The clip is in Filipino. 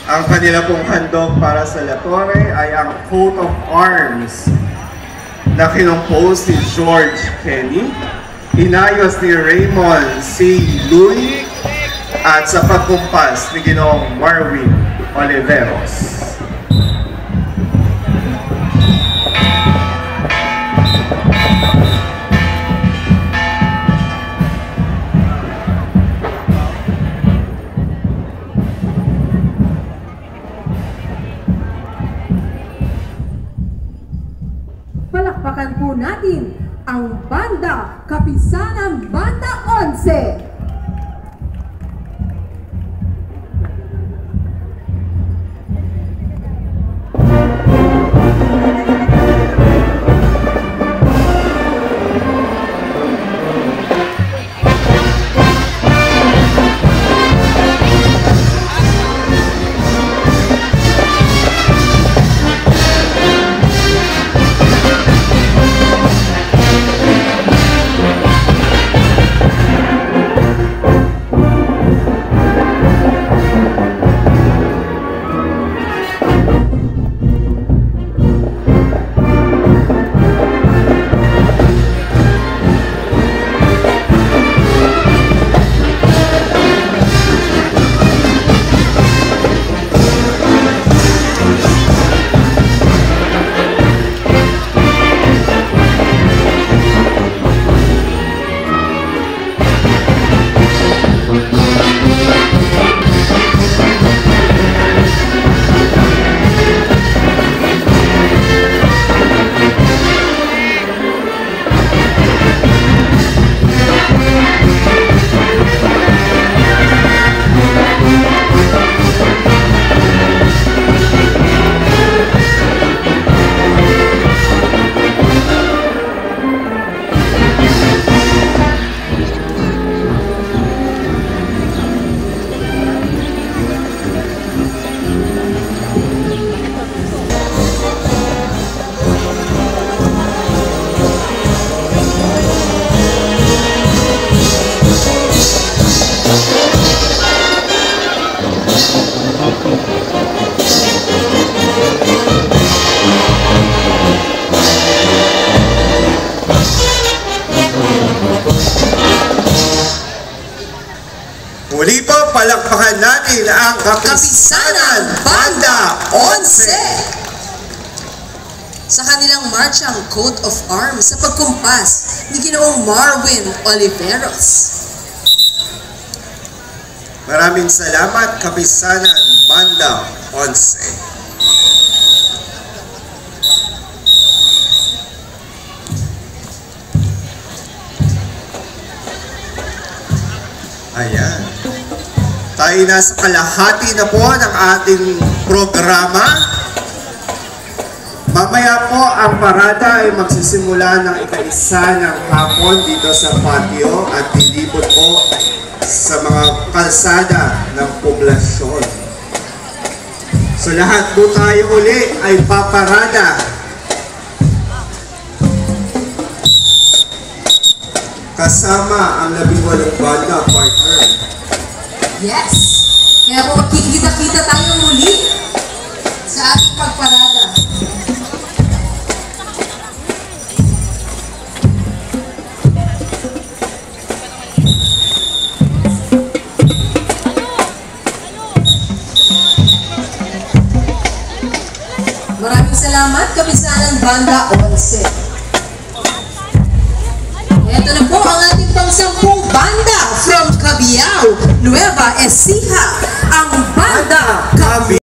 Ang kanila pong handog para sa La Torre ay ang coat of arms na kinompose ni George Kenny, inayos ni Raymond C. Luy, at sa pagkumpas ni Ginoong Marwin Oliveros. Palakpakan po natin ang banda Kapisanan Banda 11. Muli po, palakpakan natin ang Kapisanan Banda 11 sa kanilang marchang coat of arms sa pagkumpas ni Ginoong Marwin Oliveros. Maraming salamat, Kapisanan Banda 11. Ayan. Tayo nasa kalahati na po ng ating programa. Mamaya po ang parada ay magsisimula ng ika-1 ng hapon dito sa patio at lilipot po sa mga kalsada ng poblasyon. So lahat po tayo uli ay paparada. Kasama ang 18 banda partner. Yes! Kaya po magkikita-kita tayo muli sa ating pagparada. Maraming salamat, Kapisanan Banda 11. Ito na po ang ating pang-10 banda from Cabiao, Nueva Ecija, ang Banda Cabiao.